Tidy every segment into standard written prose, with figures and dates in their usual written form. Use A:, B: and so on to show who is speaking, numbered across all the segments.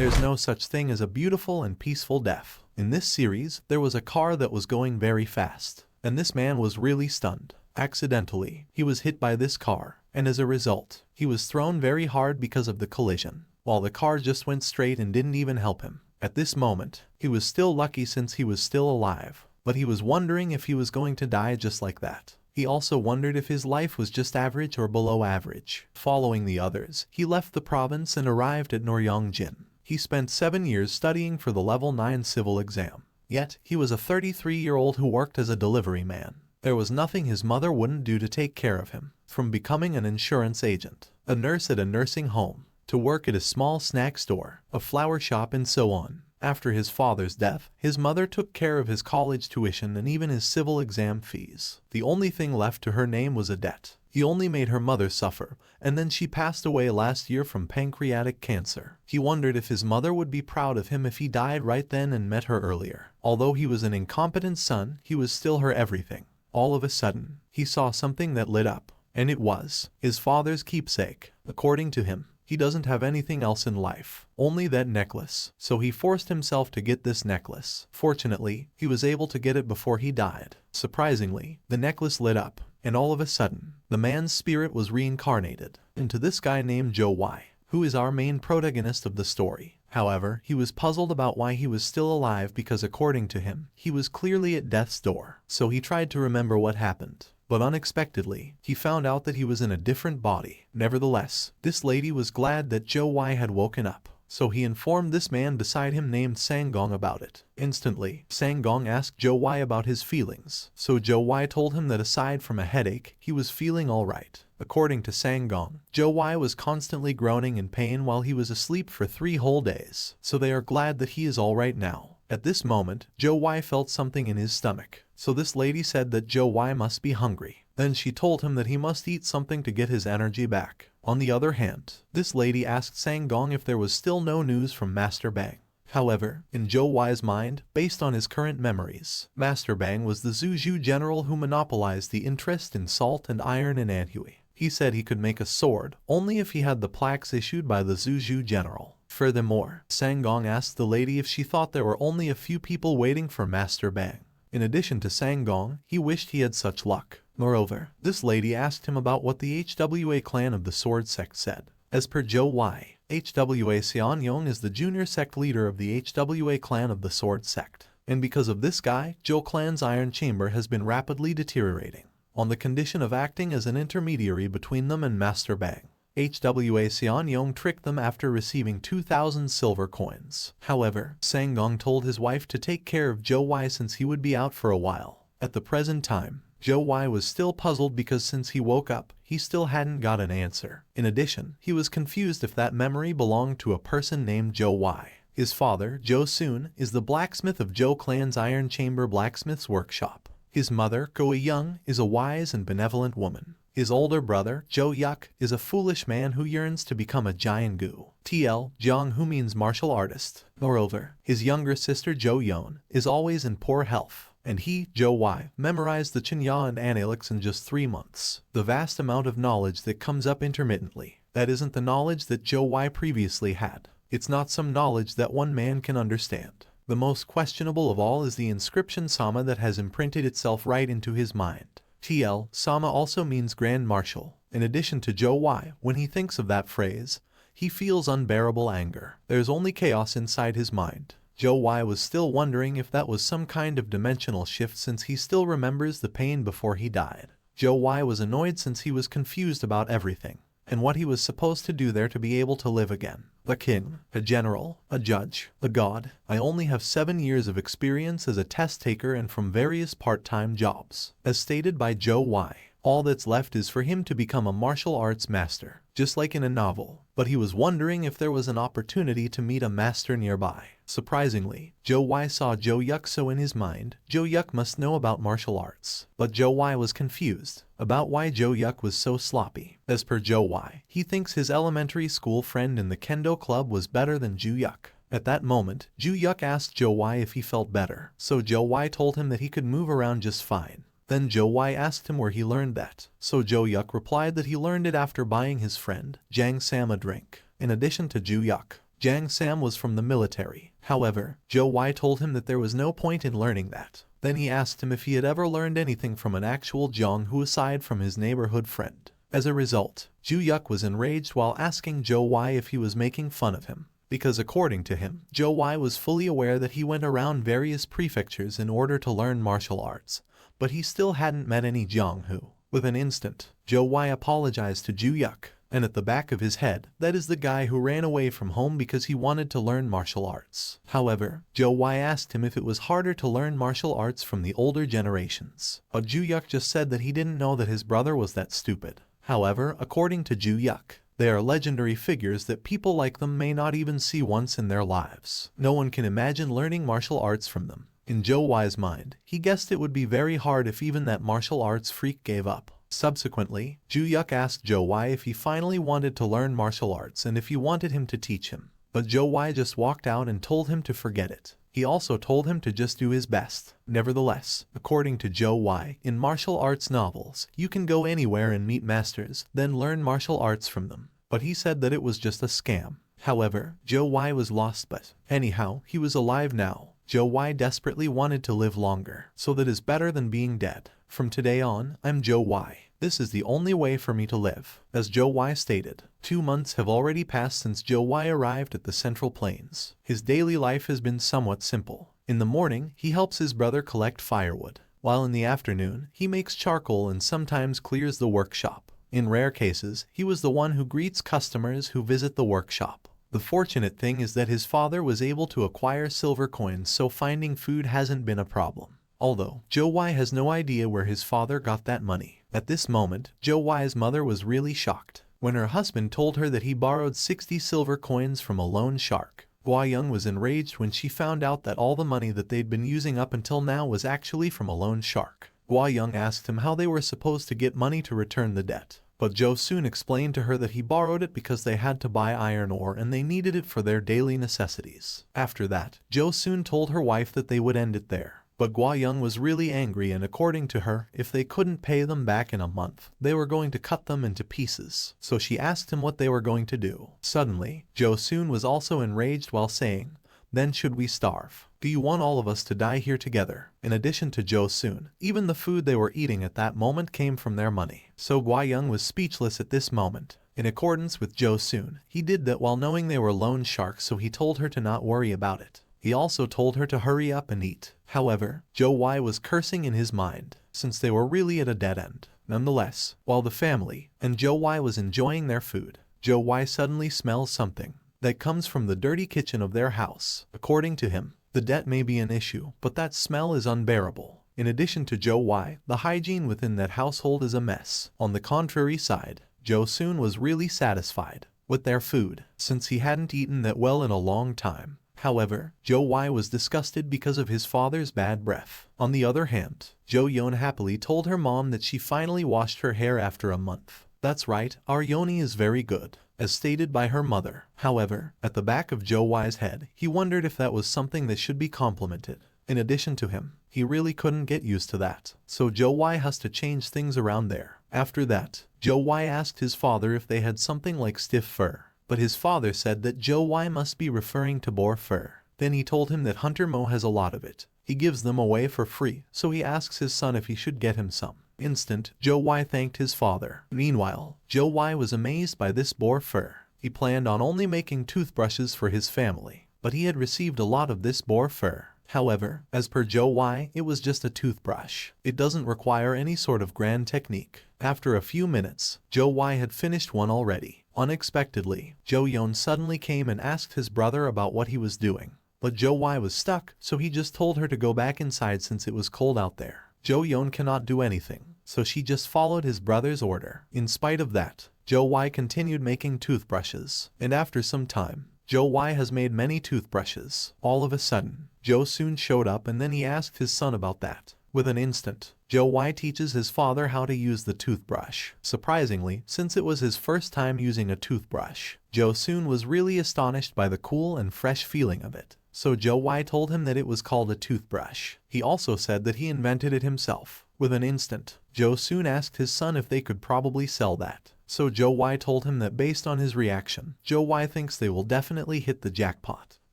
A: There's no such thing as a beautiful and peaceful death. In this series, there was a car that was going very fast, and this man was really stunned. Accidentally, he was hit by this car, and as a result, he was thrown very hard because of the collision, while the car just went straight and didn't even help him. At this moment, he was still lucky since he was still alive, but he was wondering if he was going to die just like that. He also wondered if his life was just average or below average. Following the others, he left the province and arrived at Noryeongjin. He spent 7 years studying for the level 9 civil exam. Yet, he was a 33-year-old who worked as a delivery man. There was nothing his mother wouldn't do to take care of him, from becoming an insurance agent, a nurse at a nursing home, to work at a small snack store, a flower shop, and so on. After his father's death, his mother took care of his college tuition and even his civil exam fees. The only thing left to her name was a debt. He only made her mother suffer, and then she passed away last year from pancreatic cancer. He wondered if his mother would be proud of him if he died right then and met her earlier. Although he was an incompetent son, he was still her everything. All of a sudden, he saw something that lit up, and it was his father's keepsake. According to him, he doesn't have anything else in life, only that necklace, so he forced himself to get this necklace. Fortunately, he was able to get it before he died. Surprisingly, the necklace lit up, and all of a sudden, the man's spirit was reincarnated into this guy named Joe Y, who is our main protagonist of the story. However, he was puzzled about why he was still alive because according to him, he was clearly at death's door. So he tried to remember what happened. But unexpectedly, he found out that he was in a different body. Nevertheless, this lady was glad that Joe Y had woken up, so he informed this man beside him named Sang-gong about it. Instantly, Sang-gong asked Joe Y about his feelings, so Joe Y told him that aside from a headache, he was feeling alright. According to Sang-gong, Joe Y was constantly groaning in pain while he was asleep for 3 whole days, so they are glad that he is alright now. At this moment, Joe Y felt something in his stomach, so this lady said that Joe Y must be hungry. Then she told him that he must eat something to get his energy back. On the other hand, this lady asked Sang-gong if there was still no news from Master Bang. However, in Joe Y's mind, based on his current memories, Master Bang was the Zuju general who monopolized the interest in salt and iron in Anhui. He said he could make a sword only if he had the plaques issued by the Zuju general. Furthermore, Sang-gong asked the lady if she thought there were only a few people waiting for Master Bang. In addition to Sang-gong, he wished he had such luck. Moreover, this lady asked him about what the HWA clan of the Sword Sect said. As per Joe Y, HWA Seonyong is the junior sect leader of the HWA clan of the Sword Sect. And because of this guy, Joe clan's iron chamber has been rapidly deteriorating, on the condition of acting as an intermediary between them and Master Bang. HWA Seonyong tricked them after receiving 2,000 silver coins. However, Sang-gong told his wife to take care of Joe Y since he would be out for a while. At the present time, Joe Y was still puzzled because since he woke up, he still hadn't got an answer. In addition, he was confused if that memory belonged to a person named Joe Y. His father, Joe Soon, is the blacksmith of Joe clan's Iron Chamber Blacksmith's Workshop. His mother, Go Young, is a wise and benevolent woman. His older brother, Joe Yuk, is a foolish man who yearns to become a giant goo. TL Jong, who means martial artist. Moreover, his younger sister Jo Yeon is always in poor health, and he, Joe Y, memorized the Chinya and Analyx in just 3 months. The vast amount of knowledge that comes up intermittently, that isn't the knowledge that Joe Y previously had. It's not some knowledge that one man can understand. The most questionable of all is the inscription Sama that has imprinted itself right into his mind. TL Sama also means Grand Marshal. In addition to Joe Y, when he thinks of that phrase, he feels unbearable anger. There's only chaos inside his mind. Joe Y was still wondering if that was some kind of dimensional shift since he still remembers the pain before he died. Joe Y was annoyed since he was confused about everything, and what he was supposed to do there to be able to live again. The king, a general, a judge, a god. I only have 7 years of experience as a test taker and from various part-time jobs. As stated by Joe Y, all that's left is for him to become a martial arts master, just like in a novel. But he was wondering if there was an opportunity to meet a master nearby. Surprisingly, Joe Y saw Joe Yuk, so in his mind, Joe Yuk must know about martial arts. But Joe Y was confused about why Joe Yuk was so sloppy. As per Joe Y, he thinks his elementary school friend in the kendo club was better than Ju Yuk. At that moment, Ju Yuk asked Joe Y if he felt better, so Joe Y told him that he could move around just fine. Then Joe Y asked him where he learned that, so Joe Yuk replied that he learned it after buying his friend, Jang Sam, a drink. In addition to Ju Yuk, Jang Sam was from the military. However, Joe Y told him that there was no point in learning that. Then he asked him if he had ever learned anything from an actual Jong-hu aside from his neighborhood friend. As a result, Ju Yuk was enraged while asking Joe Y if he was making fun of him. Because according to him, Joe Y was fully aware that he went around various prefectures in order to learn martial arts, but he still hadn't met any Jong-hu. With an instant, Joe Y apologized to Ju Yuk, and at the back of his head, that is the guy who ran away from home because he wanted to learn martial arts. However, Joe Y asked him if it was harder to learn martial arts from the older generations, but Ju Yuk just said that he didn't know that his brother was that stupid. However, according to Ju Yuk, they are legendary figures that people like them may not even see once in their lives. No one can imagine learning martial arts from them. In Joe Y's mind, he guessed it would be very hard if even that martial arts freak gave up. Subsequently, Ju Yuk asked Joe Y if he finally wanted to learn martial arts and if he wanted him to teach him. But Joe Y just walked out and told him to forget it. He also told him to just do his best. Nevertheless, according to Joe Y, in martial arts novels, you can go anywhere and meet masters, then learn martial arts from them. But he said that it was just a scam. However, Joe Y was lost, but anyhow, he was alive now. Joe Y desperately wanted to live longer, so that is better than being dead. From today on, I'm Joe Y. This is the only way for me to live. As Joe Y stated, 2 months have already passed since Joe Y arrived at the Central Plains. His daily life has been somewhat simple. In the morning, he helps his brother collect firewood, while in the afternoon, he makes charcoal and sometimes clears the workshop. In rare cases, he was the one who greets customers who visit the workshop. The fortunate thing is that his father was able to acquire silver coins, so finding food hasn't been a problem. Although, Joe Y has no idea where his father got that money. At this moment, Joe Y's mother was really shocked when her husband told her that he borrowed 60 silver coins from a loan shark. Gua Young was enraged when she found out that all the money that they'd been using up until now was actually from a loan shark. Gua Young asked him how they were supposed to get money to return the debt. But Joe soon explained to her that he borrowed it because they had to buy iron ore and they needed it for their daily necessities. After that, Joe soon told her wife that they would end it there. But Gua Young was really angry, and according to her, if they couldn't pay them back in a month, they were going to cut them into pieces. So she asked him what they were going to do. Suddenly, Joe soon was also enraged while saying, "Then should we starve? Do you want all of us to die here together?" In addition to Joe Soon, even the food they were eating at that moment came from their money. So Gua Young was speechless at this moment. In accordance with Joe Soon, he did that while knowing they were loan sharks, so he told her to not worry about it. He also told her to hurry up and eat. However, Joe Y was cursing in his mind, since they were really at a dead end. Nonetheless, while the family and Joe Y was enjoying their food, Joe Y suddenly smells something that comes from the dirty kitchen of their house. According to him, the debt may be an issue, but that smell is unbearable. In addition to Joe Y, the hygiene within that household is a mess. On the contrary side, Joe Soon was really satisfied with their food, since he hadn't eaten that well in a long time. However, Joe Y was disgusted because of his father's bad breath. On the other hand, Jo Yeon happily told her mom that she finally washed her hair after a month. That's right, our Yoni is very good, as stated by her mother. However, at the back of Joe Y's head, he wondered if that was something that should be complimented. In addition to him, he really couldn't get used to that. So Joe Y has to change things around there. After that, Joe Y asked his father if they had something like stiff fur. But his father said that Joe Y must be referring to boar fur. Then he told him that Hunter Mo has a lot of it. He gives them away for free, so he asks his son if he should get him some. Instant, Joe Y thanked his father. Meanwhile, Joe Y was amazed by this boar fur. He planned on only making toothbrushes for his family, but he had received a lot of this boar fur. However, as per Joe Y, it was just a toothbrush. It doesn't require any sort of grand technique. After a few minutes, Joe Y had finished one already. Unexpectedly, Jo Yeon suddenly came and asked his brother about what he was doing. But Joe Y was stuck, so he just told her to go back inside since it was cold out there. Jo Yeon cannot do anything, so she just followed his brother's order. In spite of that, Joe Y continued making toothbrushes, and after some time, Joe Y has made many toothbrushes. All of a sudden, Joe soon showed up and then he asked his son about that. With an instant, Joe Y teaches his father how to use the toothbrush. Surprisingly, since it was his first time using a toothbrush, Joe soon was really astonished by the cool and fresh feeling of it. So Joe Y told him that it was called a toothbrush. He also said that he invented it himself. With an instant, Joe soon asked his son if they could probably sell that. So Joe Y told him that based on his reaction, Joe Y thinks they will definitely hit the jackpot.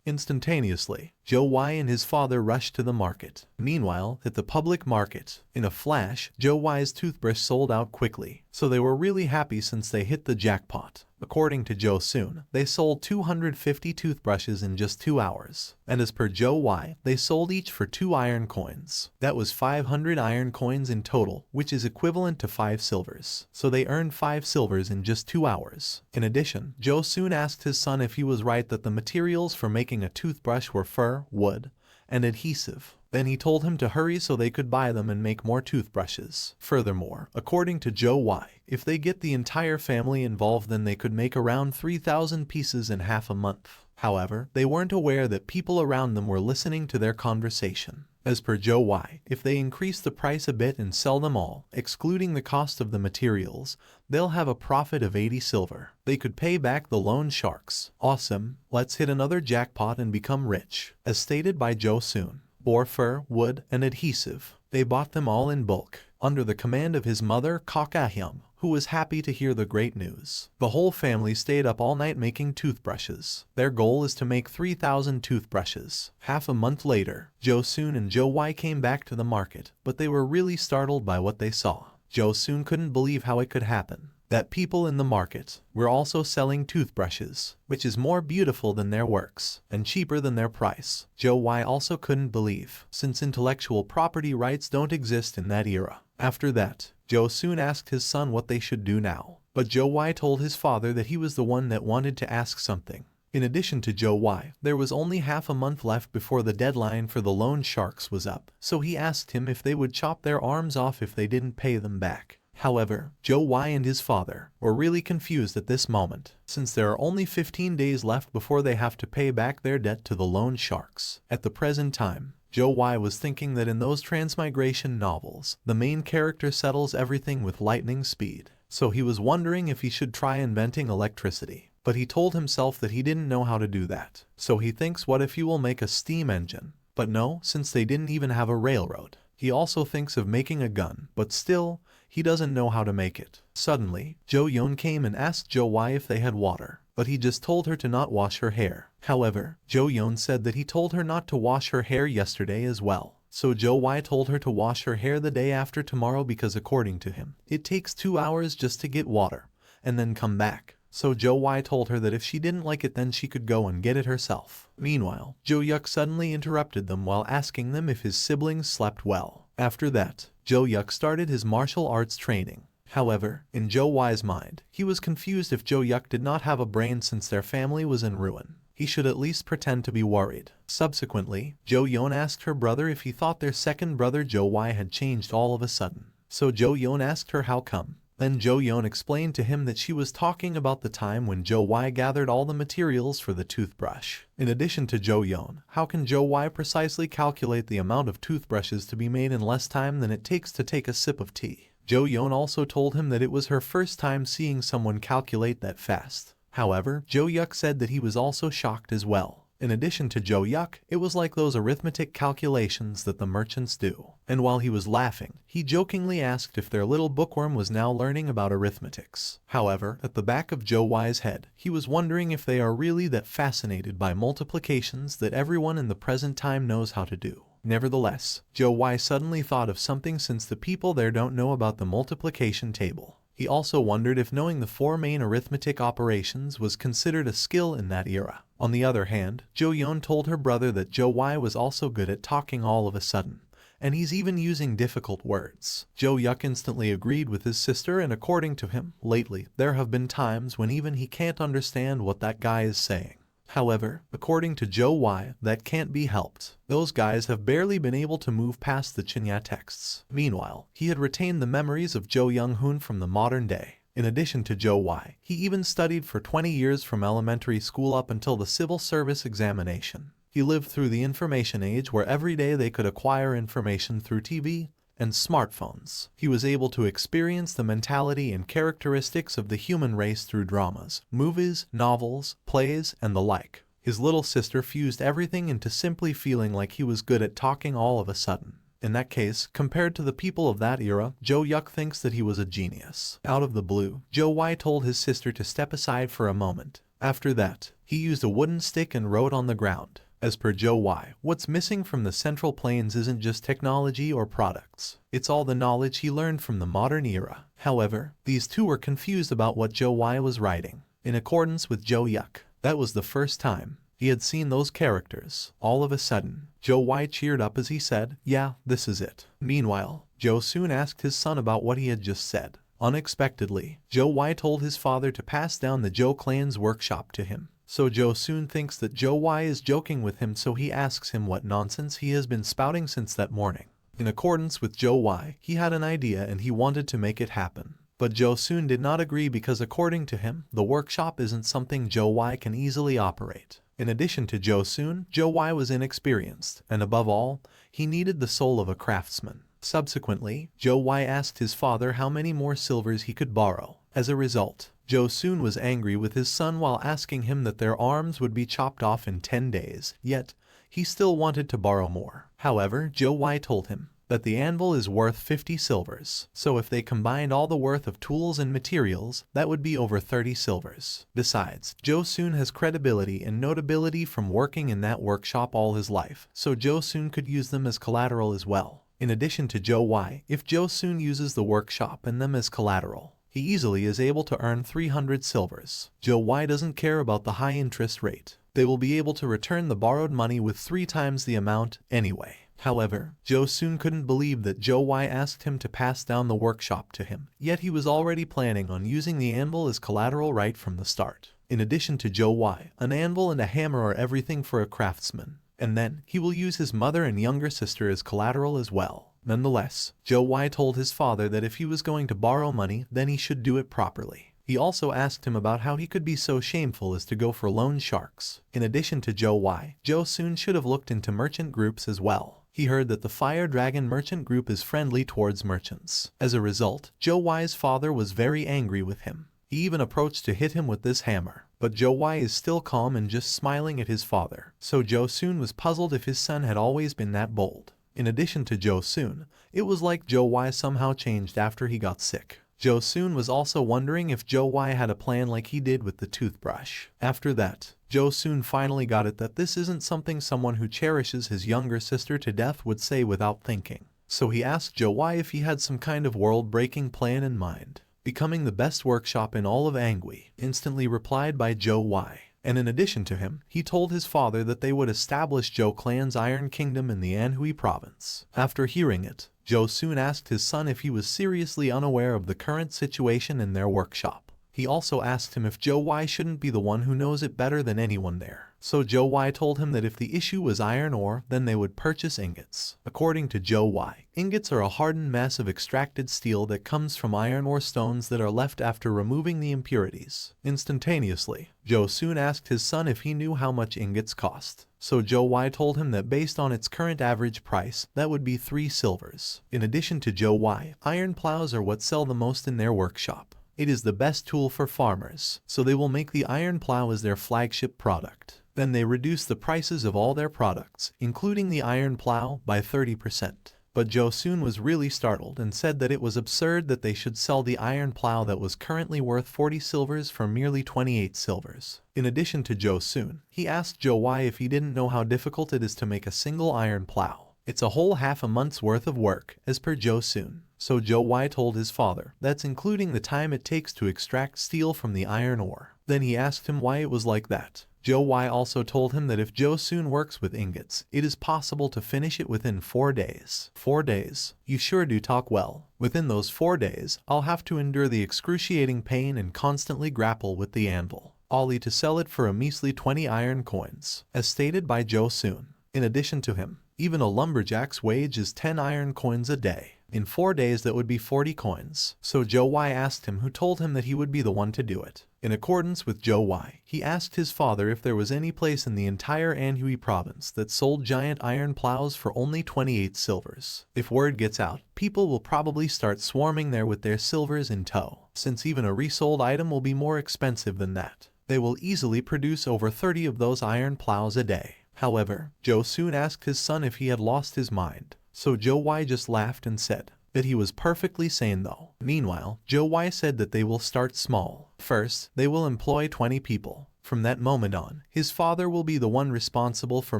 A: Instantaneously, Joe Y and his father rushed to the market. Meanwhile, at the public market, in a flash, Joe Y's toothbrush sold out quickly, so they were really happy since they hit the jackpot. According to Joe Soon, they sold 250 toothbrushes in just 2 hours. And as per Joe Y, they sold each for 2 iron coins. That was 500 iron coins in total, which is equivalent to 5 silvers. So they earned 5 silvers in just 2 hours. In addition, Joe Soon asked his son if he was right that the materials for making a toothbrush were fur, wood, and adhesive. Then he told him to hurry so they could buy them and make more toothbrushes. Furthermore, according to Joe Y, if they get the entire family involved then they could make around 3,000 pieces in half a month. However, they weren't aware that people around them were listening to their conversation. As per Joe Y, if they increase the price a bit and sell them all, excluding the cost of the materials, they'll have a profit of 80 silver. They could pay back the loan sharks. Awesome, let's hit another jackpot and become rich. As stated by Joe Soon, boar fur, wood, and adhesive. They bought them all in bulk, under the command of his mother, Kakahyum, who was happy to hear the great news. The whole family stayed up all night making toothbrushes. Their goal is to make 3,000 toothbrushes. Half a month later, Joe Soon and Joe Y came back to the market, but they were really startled by what they saw. Joe Soon couldn't believe how it could happen. That people in the market were also selling toothbrushes, which is more beautiful than their works, and cheaper than their price. Joe Y also couldn't believe, since intellectual property rights don't exist in that era. After that, Joe Soon asked his son what they should do now, but Joe Y told his father that he was the one that wanted to ask something. In addition to Joe Y, there was only half a month left before the deadline for the loan sharks was up, so he asked him if they would chop their arms off if they didn't pay them back. However, Joe Y and his father were really confused at this moment, since there are only 15 days left before they have to pay back their debt to the loan sharks. At the present time, Joe Y was thinking that in those Transmigration novels, the main character settles everything with lightning speed, so he was wondering if he should try inventing electricity. But he told himself that he didn't know how to do that, so he thinks what if he will make a steam engine? But no, since they didn't even have a railroad. He also thinks of making a gun, but still, he doesn't know how to make it. Suddenly, Jo Yeon came and asked Joe Y if they had water, but he just told her to not wash her hair. However, Jo Yeon said that he told her not to wash her hair yesterday as well. So Joe Y told her to wash her hair the day after tomorrow because according to him, it takes 2 hours just to get water, and then come back. So Joe Y told her that if she didn't like it then she could go and get it herself. Meanwhile, Jo Yuk suddenly interrupted them while asking them if his siblings slept well. After that, Jo Yuk started his martial arts training. However, in Joe Y's mind, he was confused if Jo Yuk did not have a brain since their family was in ruin. He should at least pretend to be worried. Subsequently, Jo Yeon asked her brother if he thought their second brother Joe Y had changed all of a sudden. So Jo Yeon asked her how come. Then Jo Yeon explained to him that she was talking about the time when Joe Y gathered all the materials for the toothbrush. In addition to Jo Yeon, how can Joe Y precisely calculate the amount of toothbrushes to be made in less time than it takes to take a sip of tea? Jo Yeon also told him that it was her first time seeing someone calculate that fast. However, Jo Yuk said that he was also shocked as well. In addition to Jo Yuk, it was like those arithmetic calculations that the merchants do. And while he was laughing, he jokingly asked if their little bookworm was now learning about arithmetics. However, at the back of Joe Y's head, he was wondering if they are really that fascinated by multiplications that everyone in the present time knows how to do. Nevertheless, Joe Y suddenly thought of something since the people there don't know about the multiplication table. He also wondered if knowing the 4 main arithmetic operations was considered a skill in that era. On the other hand, Jo Yeon told her brother that Joe Y was also good at talking all of a sudden, and he's even using difficult words. Jo Yuk instantly agreed with his sister, and according to him, lately, there have been times when even he can't understand what that guy is saying. However, according to Joe Y, that can't be helped. Those guys have barely been able to move past the Chinya texts. Meanwhile, he had retained the memories of Jo Young Hoon from the modern day. In addition to Joe Y, he even studied for 20 years from elementary school up until the civil service examination. He lived through the information age where every day they could acquire information through TV and smartphones. He was able to experience the mentality and characteristics of the human race through dramas, movies, novels, plays, and the like. His little sister fused everything into simply feeling like he was good at talking all of a sudden. In that case, compared to the people of that era, Joe Yuck thinks that he was a genius. Out of the blue, Joe Y told his sister to step aside for a moment. After that, he used a wooden stick and wrote on the ground. As per Joe Y, what's missing from the Central Plains isn't just technology or products. It's all the knowledge he learned from the modern era. However, these two were confused about what Joe Y was writing. In accordance with Joe Yuck, that was the first time he had seen those characters. All of a sudden, Joe Y cheered up as he said, "Yeah, this is it." Meanwhile, Joe soon asked his son about what he had just said. Unexpectedly, Joe Y told his father to pass down the Joe clan's workshop to him. So Joe soon thinks that Joe Y is joking with him, so he asks him what nonsense he has been spouting since that morning. In accordance with Joe Y, he had an idea and he wanted to make it happen. But Joe soon did not agree because according to him, the workshop isn't something Joe Y can easily operate. In addition to Joe soon, Joe Y was inexperienced, and above all, he needed the soul of a craftsman. Subsequently, Joe Y asked his father how many more silvers he could borrow. As a result, Joe soon was angry with his son while asking him that their arms would be chopped off in 10 days, yet he still wanted to borrow more. However, Joe Y told him that the anvil is worth 50 silvers, so if they combined all the worth of tools and materials, that would be over 30 silvers. Besides, Joe soon has credibility and notability from working in that workshop all his life, so Joe soon could use them as collateral as well. In addition to Joe Y, if Joe soon uses the workshop and them as collateral, he easily is able to earn 300 silvers. Joe Y doesn't care about the high interest rate. They will be able to return the borrowed money with 3 times the amount anyway. However, Joe soon couldn't believe that Joe Y asked him to pass down the workshop to him, yet he was already planning on using the anvil as collateral right from the start. In addition to Joe Y, an anvil and a hammer are everything for a craftsman, and then he will use his mother and younger sister as collateral as well. Nonetheless, Joe Y told his father that if he was going to borrow money, then he should do it properly. He also asked him about how he could be so shameful as to go for loan sharks. In addition to Joe Y, Joe soon should have looked into merchant groups as well. He heard that the Fire Dragon merchant group is friendly towards merchants. As a result, Joe Y's father was very angry with him. He even approached to hit him with this hammer. But Joe Y is still calm and just smiling at his father. So Joe soon was puzzled if his son had always been that bold. In addition to Joe soon, it was like Joe Y somehow changed after he got sick. Joe soon was also wondering if Joe Y had a plan like he did with the toothbrush. After that, Joe soon finally got it that this isn't something someone who cherishes his younger sister to death would say without thinking. So he asked Joe Y if he had some kind of world-breaking plan in mind. Becoming the best workshop in all of Angui, instantly replied by Joe Y. And in addition to him, he told his father that they would establish Joe Clan's Iron Kingdom in the Anhui province. After hearing it, Joe soon asked his son if he was seriously unaware of the current situation in their workshop. He also asked him if Joe Y shouldn't be the one who knows it better than anyone there. So Joe Y told him that if the issue was iron ore, then they would purchase ingots. According to Joe Y, ingots are a hardened mass of extracted steel that comes from iron ore stones that are left after removing the impurities. Instantaneously, Joe soon asked his son if he knew how much ingots cost. So Joe Y told him that based on its current average price, that would be 3 silvers. In addition to Joe Y, iron plows are what sell the most in their workshop. It is the best tool for farmers, so they will make the iron plow as their flagship product. Then they reduce the prices of all their products, including the iron plow, by 30%. But Joe soon was really startled and said that it was absurd that they should sell the iron plow that was currently worth 40 silvers for merely 28 silvers. In addition to Joe soon, he asked Joe Y if he didn't know how difficult it is to make a single iron plow. It's a whole half a month's worth of work, as per Joe soon. So Joe Y told his father that's including the time it takes to extract steel from the iron ore. Then he asked him why it was like that. Joe Y also told him that if Joe soon works with ingots, it is possible to finish it within 4 days. 4 days? You sure do talk well. Within those 4 days, I'll have to endure the excruciating pain and constantly grapple with the anvil, only to sell it for a measly 20 iron coins, as stated by Joe soon. In addition to him, even a lumberjack's wage is 10 iron coins a day. In 4 days that would be 40 coins. So Joe Y asked him who told him that he would be the one to do it. In accordance with Joe Y, he asked his father if there was any place in the entire Anhui province that sold giant iron plows for only 28 silvers. If word gets out, people will probably start swarming there with their silvers in tow, since even a resold item will be more expensive than that. They will easily produce over 30 of those iron plows a day. However, Joe soon asked his son if he had lost his mind. So Joe Y just laughed and said that he was perfectly sane though. Meanwhile, Joe Y said that they will start small. First, they will employ 20 people. From that moment on, his father will be the one responsible for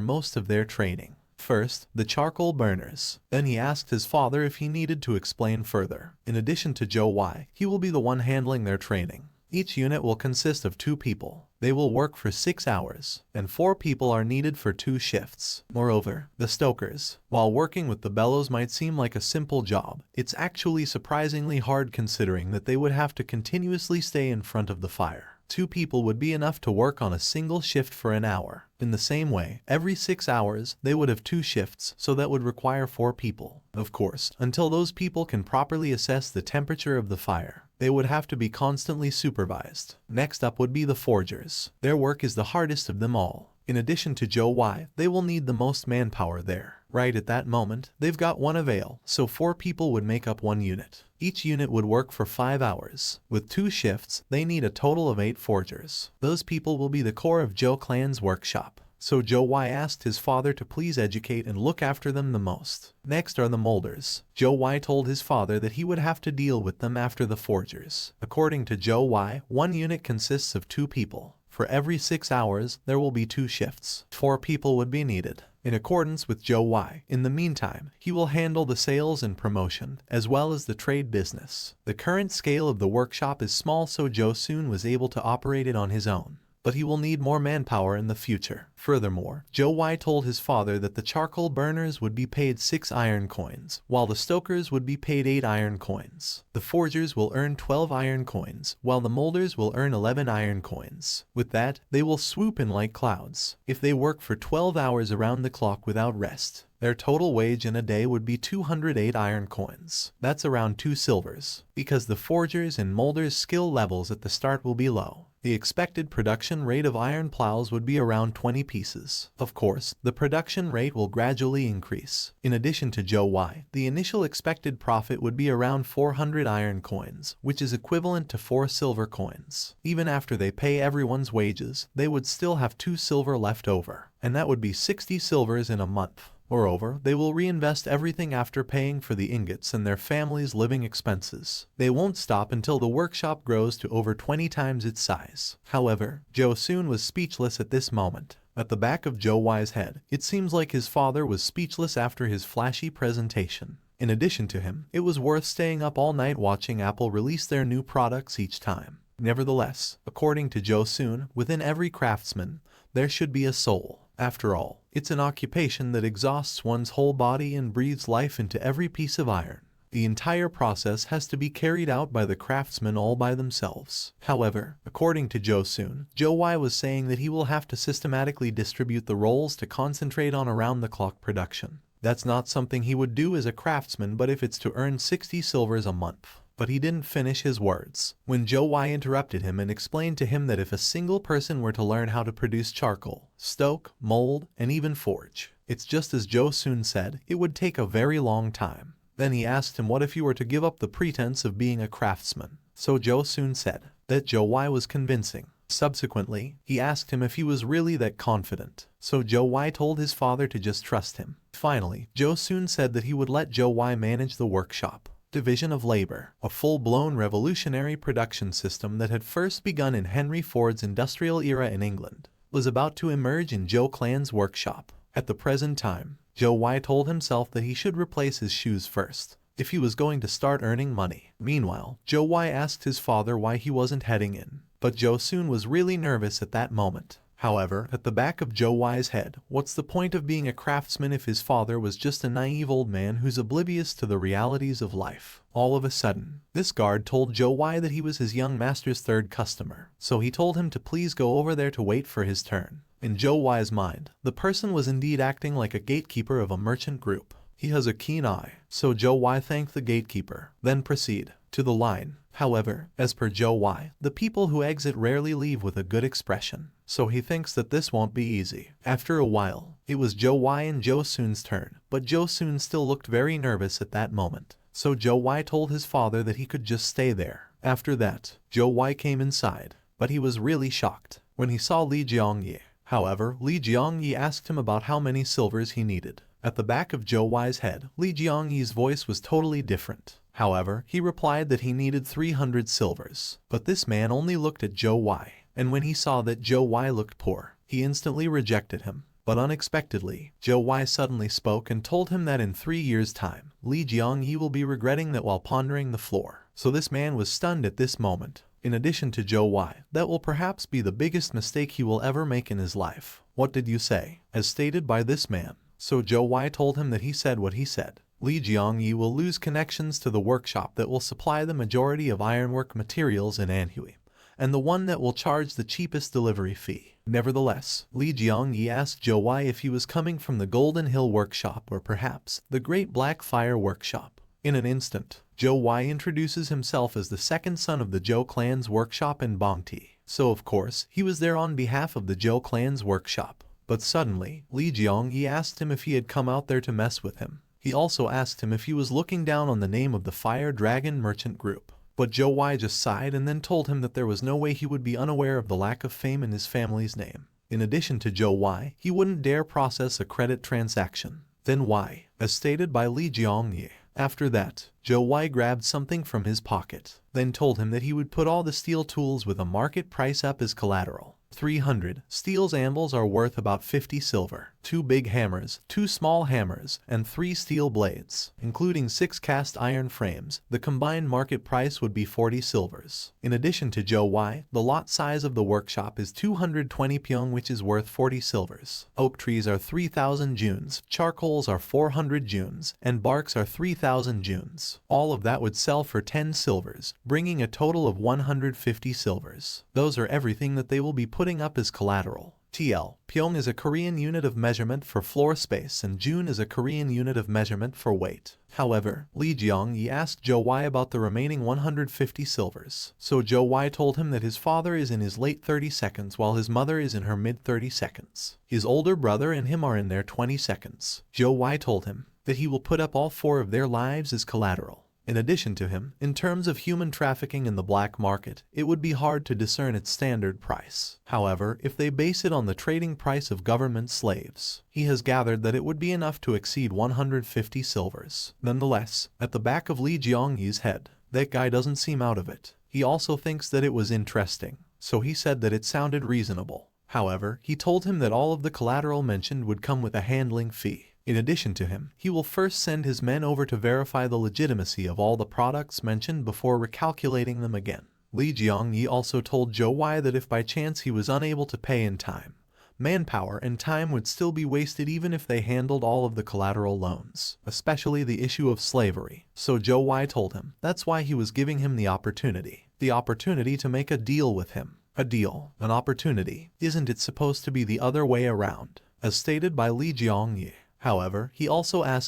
A: most of their training. First, the charcoal burners. Then he asked his father if he needed to explain further. In addition to Joe Y, he will be the one handling their training. Each unit will consist of 2 people. They will work for 6 hours, and 4 people are needed for 2 shifts. Moreover, the stokers, while working with the bellows might seem like a simple job, it's actually surprisingly hard considering that they would have to continuously stay in front of the fire. 2 people would be enough to work on a single shift for an hour. In the same way, every 6 hours, they would have 2 shifts, so that would require 4 people. Of course, until those people can properly assess the temperature of the fire, they would have to be constantly supervised. Next up would be the forgers. Their work is the hardest of them all. In addition to Joe Y, they will need the most manpower there. Right at that moment, they've got 1 avail, so 4 people would make up 1 unit. Each unit would work for 5 hours. With 2 shifts, they need a total of 8 forgers. Those people will be the core of Joe Clan's workshop. So Joe Y asked his father to please educate and look after them the most. Next are the molders. Joe Y told his father that he would have to deal with them after the forgers. According to Joe Y, 1 unit consists of 2 people. For every 6 hours, there will be 2 shifts. 4 people would be needed. In accordance with Joe Y, in the meantime, he will handle the sales and promotion, as well as the trade business. The current scale of the workshop is small, so Joe soon was able to operate it on his own. But he will need more manpower in the future. Furthermore, Joe Y told his father that the charcoal burners would be paid 6 iron coins, while the stokers would be paid 8 iron coins. The forgers will earn 12 iron coins, while the molders will earn 11 iron coins. With that, they will swoop in like clouds. If they work for 12 hours around the clock without rest, their total wage in a day would be 208 iron coins. That's around 2 silvers. Because the forgers and molders' skill levels at the start will be low, the expected production rate of iron plows would be around 20 pieces. Of course, the production rate will gradually increase. In addition to Joe Y, the initial expected profit would be around 400 iron coins, which is equivalent to 4 silver coins. Even after they pay everyone's wages, they would still have 2 silver left over, and that would be 60 silvers in a month. Moreover, they will reinvest everything after paying for the ingots and their family's living expenses. They won't stop until the workshop grows to over 20 times its size. However, Joe soon was speechless at this moment. At the back of Joe Y's head, it seems like his father was speechless after his flashy presentation. In addition to him, it was worth staying up all night watching Apple release their new products each time. Nevertheless, according to Joe Soon, within every craftsman, there should be a soul. After all, it's an occupation that exhausts one's whole body and breathes life into every piece of iron. The entire process has to be carried out by the craftsmen all by themselves. However, according to Joe Soon, Joe Y was saying that he will have to systematically distribute the roles to concentrate on around-the-clock production. That's not something he would do as a craftsman, but if it's to earn 60 silvers a month. But he didn't finish his words when Joe Y interrupted him and explained to him that if a single person were to learn how to produce charcoal, stoke, mold, and even forge, it's just as Joe Soon said, it would take a very long time. Then he asked him what if he were to give up the pretense of being a craftsman. So Joe Soon said that Joe Y was convincing. Subsequently, he asked him if he was really that confident. So Joe Y told his father to just trust him. Finally, Joe Soon said that he would let Joe Y manage the workshop. Division of labor, a full-blown revolutionary production system that had first begun in Henry Ford's industrial era in England, was about to emerge in Joe Clan's workshop. At the present time, Joe Y told himself that he should replace his shoes first, if he was going to start earning money. Meanwhile, Joe Y asked his father why he wasn't heading in, but Joe Soon was really nervous at that moment. However, at the back of Joe Y's head, what's the point of being a craftsman if his father was just a naive old man who's oblivious to the realities of life? All of a sudden, this guard told Joe Y that he was his young master's 3rd customer, so he told him to please go over there to wait for his turn. In Joe Y's mind, the person was indeed acting like a gatekeeper of a merchant group. He has a keen eye, so Joe Y thanked the gatekeeper, then proceed to the line. However, as per Joe Y, the people who exit rarely leave with a good expression, so he thinks that this won't be easy. After a while, it was Joe Y and Joe Soon's turn, but Joe Soon still looked very nervous at that moment. So Joe Y told his father that he could just stay there. After that, Joe Y came inside, but he was really shocked when he saw Li Jiangyi. However, Li Jiangyi asked him about how many silvers he needed. At the back of Zhou Wai's head, Li Jiangyi's voice was totally different. However, he replied that he needed 300 silvers. But this man only looked at Zhou Wai, and when he saw that Zhou Wai looked poor, he instantly rejected him. But unexpectedly, Zhou Wai suddenly spoke and told him that in 3 years' time, Li Jiangyi will be regretting that while pondering the floor. So this man was stunned at this moment. In addition to Zhou Wai, that will perhaps be the biggest mistake he will ever make in his life. What did you say? As stated by this man. So Zhou Wai told him that he said what he said. Li Jiangyi will lose connections to the workshop that will supply the majority of ironwork materials in Anhui, and the one that will charge the cheapest delivery fee. Nevertheless, Li Jiangyi asked Zhou Wai if he was coming from the Golden Hill Workshop or perhaps the Great Black Fire Workshop. In an instant, Zhou Wai introduces himself as the second son of the Zhou clan's workshop in Bangti. So of course, he was there on behalf of the Zhou clan's workshop. But suddenly, Li Jiangyi asked him if he had come out there to mess with him. He also asked him if he was looking down on the name of the Fire Dragon Merchant Group. But Zhou Wai just sighed and then told him that there was no way he would be unaware of the lack of fame in his family's name. In addition to Zhou Wai, he wouldn't dare process a credit transaction. Then why? As stated by Li Jiangyi. After that, Zhou Wai grabbed something from his pocket, then told him that he would put all the steel tools with a market price up as collateral. 300 steel's anvils are worth about 50 silver, 2 big hammers, 2 small hammers, and 3 steel blades, including 6 cast iron frames. The combined market price would be 40 silvers. In addition to Zhou Wai, the lot size of the workshop is 220 pyong, which is worth 40 silvers. Oak trees are 3,000 juns, charcoals are 400 juns, and barks are 3,000 juns. All of that would sell for 10 silvers, bringing a total of 150 silvers. Those are everything that they will be putting up as collateral. TL. Pyong is a Korean unit of measurement for floor space and Jun is a Korean unit of measurement for weight. However, Li Jiangyi asked Zhou Wai about the remaining 150 silvers. So Zhou Wai told him that his father is in his late 30 seconds while his mother is in her mid 30 seconds. His older brother and him are in their 20 seconds. Zhou Wai told him that he will put up all 4 of their lives as collateral. In addition to him, in terms of human trafficking in the black market, it would be hard to discern its standard price. However, if they base it on the trading price of government slaves, he has gathered that it would be enough to exceed 150 silvers. Nonetheless, at the back of Li Jiangyi's head, that guy doesn't seem out of it. He also thinks that it was interesting, so he said that it sounded reasonable. However, he told him that all of the collateral mentioned would come with a handling fee. In addition to him, he will first send his men over to verify the legitimacy of all the products mentioned before recalculating them again. Li Jiangyi also told Zhou Wai that if by chance he was unable to pay in time, manpower and time would still be wasted even if they handled all of the collateral loans, especially the issue of slavery. So Zhou Wai told him that's why he was giving him the opportunity to make a deal with him. A deal, an opportunity, isn't it supposed to be the other way around? As stated by Li Jiangyi. However, he also asked